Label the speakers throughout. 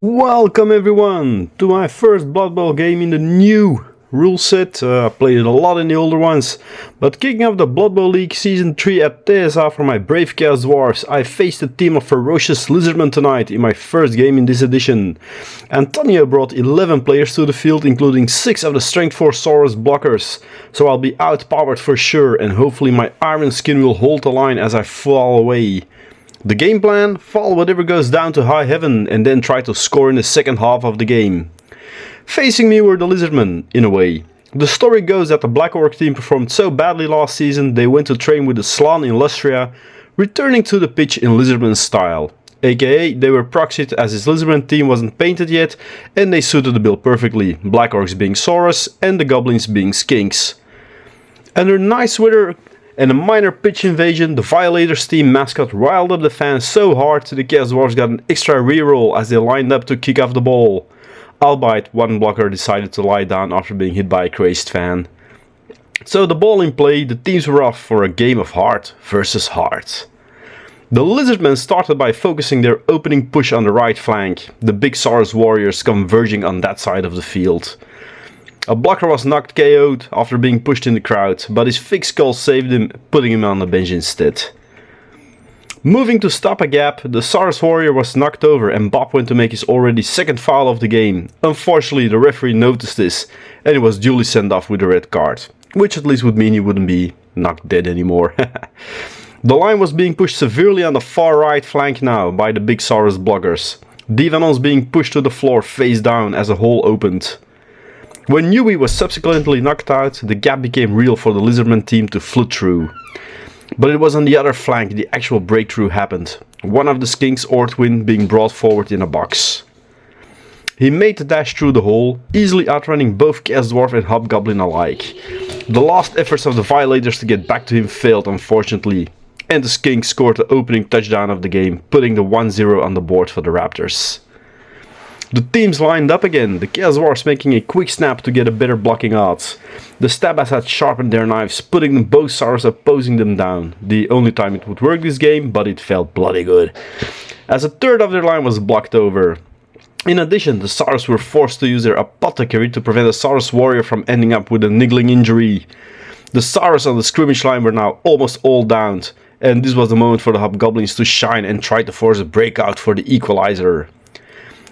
Speaker 1: Welcome everyone to my first Blood Bowl game in the new rule set. I played it a lot in the older ones, but kicking off the Blood Bowl League Season 3 at TSA for my Brave Chaos Dwarfs, I faced a team of ferocious Lizardmen tonight in my first game in this edition. Antonio brought 11 players to the field, including 6 of the Strength 4 Saurus blockers, so I'll be outpowered for sure, and hopefully my Iron Skin will hold the line as I fall away. The game plan: follow whatever goes down to high heaven and then try to score in the second half of the game. Facing me were the Lizardmen, in a way. The story goes that the Black Orc team performed so badly last season they went to train with the Slan in Lustria, returning to the pitch in Lizardman style. AKA, they were proxied as his Lizardman team wasn't painted yet and they suited the bill perfectly, Black Orcs being Saurus and the Goblins being Skinks. Under nice weather and a minor pitch invasion, the Violators team mascot riled up the fans so hard the Chaos Dwarfs got an extra reroll as they lined up to kick off the ball. Albeit one blocker decided to lie down after being hit by a crazed fan. So the ball in play, the teams were off for a game of heart versus heart. The Lizardmen started by focusing their opening push on the right flank, the big Saurus warriors converging on that side of the field. A blocker was knocked KO'd after being pushed in the crowd, but his fixed skull saved him, putting him on the bench instead. Moving to stop a gap, the Saurus warrior was knocked over and Bob went to make his already second foul of the game. Unfortunately, the referee noticed this and he was duly sent off with a red card, which at least would mean he wouldn't be knocked dead anymore. The line was being pushed severely on the far right flank now by the big Saurus blockers. Divanon's being pushed to the floor face down as a hole opened. When Yui was subsequently knocked out, the gap became real for the Lizardman team to flood through. But it was on the other flank the actual breakthrough happened, one of the Skinks Orthwin being brought forward in a box. He made the dash through the hole, easily outrunning both Chaos Dwarf and Hobgoblin alike. The last efforts of the Violators to get back to him failed unfortunately, and the Skink scored the opening touchdown of the game, putting the 1-0 on the board for the Raptors. The teams lined up again, the Chaos Dwarfs making a quick snap to get a better blocking odds. The Stabbas had sharpened their knives, putting them both Saurus opposing them down. The only time it would work this game, but it felt bloody good, as a third of their line was blocked over. In addition, the Saurus were forced to use their Apothecary to prevent a Saurus warrior from ending up with a niggling injury. The Saurus on the scrimmage line were now almost all downed, and this was the moment for the Hobgoblins to shine and try to force a breakout for the equalizer.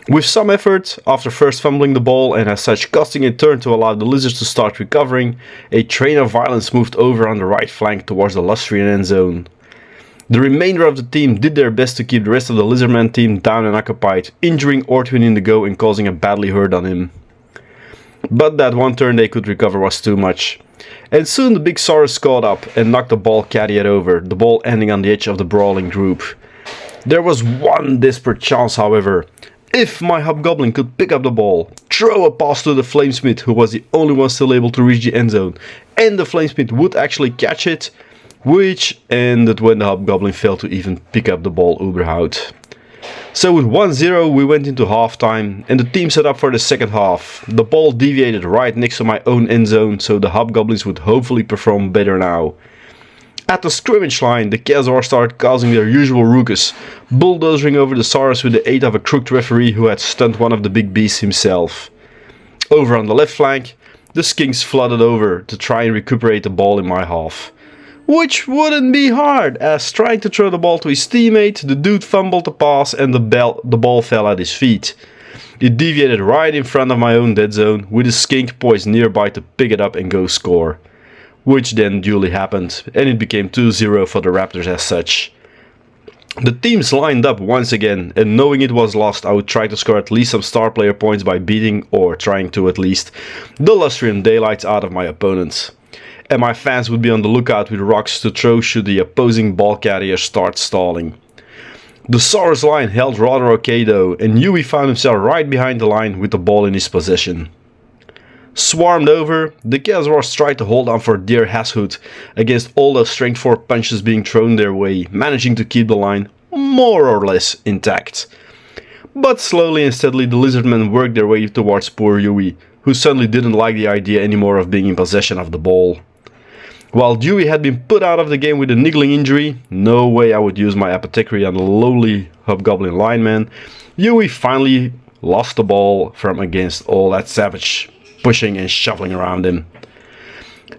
Speaker 1: With some effort, after first fumbling the ball and as such costing a turn to allow the Lizards to start recovering, a train of violence moved over on the right flank towards the Lustrian end zone. The remainder of the team did their best to keep the rest of the Lizardman team down and occupied, injuring Orthwin in the go and causing a badly hurt on him. But that one turn they could recover was too much. And soon the big Saurus caught up and knocked the ball carrier over, the ball ending on the edge of the brawling group. There was one desperate chance, however. If my Hobgoblin could pick up the ball, throw a pass to the Flamesmith, who was the only one still able to reach the end zone, and the Flamesmith would actually catch it, which ended when the Hobgoblin failed to even pick up the ball überhaupt. So with 1-0 we went into halftime and the team set up for the second half. The ball deviated right next to my own end zone, so the Hobgoblins would hopefully perform better now. At the scrimmage line, the Chaos Dwarfs started causing their usual ruckus, bulldozing over the Saurus with the aid of a crooked referee who had stunned one of the big beasts himself. Over on the left flank, the Skinks flooded over to try and recuperate the ball in my half. Which wouldn't be hard, as trying to throw the ball to his teammate, the dude fumbled the pass and the ball fell at his feet. It deviated right in front of my own dead zone, with a Skink poised nearby to pick it up and go score. Which then duly happened, and it became 2-0 for the Raptors as such. The teams lined up once again, and knowing it was lost, I would try to score at least some star player points by beating, or trying to at least, the Lustrian daylights out of my opponents. And my fans would be on the lookout with rocks to throw should the opposing ball carrier start stalling. The Saurus line held rather okay though, and Yui found himself right behind the line with the ball in his possession. Swarmed over, the Chaos Dwarfs tried to hold on for dear Hashoot against all those strength 4 punches being thrown their way, managing to keep the line more or less intact. But slowly and steadily the Lizardmen worked their way towards poor Yui, who suddenly didn't like the idea anymore of being in possession of the ball. While Dewey had been put out of the game with a niggling injury, no way I would use my apothecary on the lowly Hobgoblin lineman, Dewey finally lost the ball from against all that savage pushing and shuffling around him.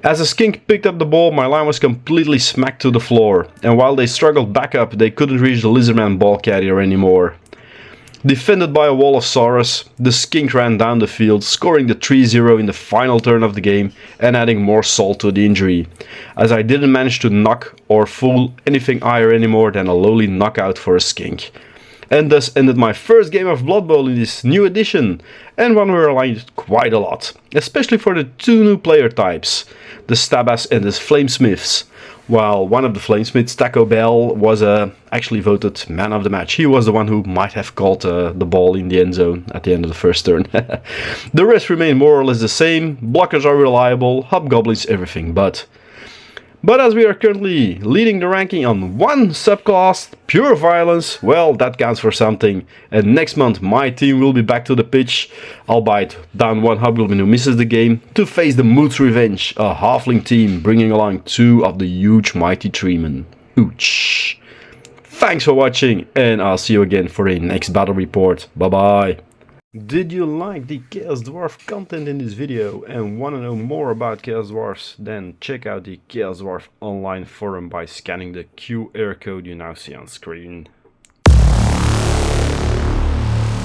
Speaker 1: As the skink picked up the ball, my line was completely smacked to the floor, and while they struggled back up, they couldn't reach the Lizardman ball carrier anymore. Defended by a wall of Saurus, the skink ran down the field, scoring the 3-0 in the final turn of the game and adding more salt to the injury, as I didn't manage to knock or fool anything higher anymore than a lowly knockout for a skink. And thus ended my first game of Blood Bowl in this new edition, and one where I liked quite a lot, especially for the two new player types, the Stabbas and the Flamesmiths. While one of the Flamesmiths, Taco Bell, was actually voted man of the match. He was the one who might have caught the ball in the end zone at the end of the first turn. The rest remain more or less the same, blockers are reliable, hobgoblins everything but. But as we are currently leading the ranking on one subclass, pure violence, well, that counts for something. And next month my team will be back to the pitch, albeit down one hobgoblin who misses the game, to face the Mood's Revenge, a halfling team bringing along two of the huge mighty treemen. Ouch. Thanks for watching, and I'll see you again for a next battle report. Bye bye. Did you like the Chaos Dwarf content in this video and want to know more about Chaos Dwarfs? Then check out the Chaos Dwarf online forum by scanning the QR code you now see on screen.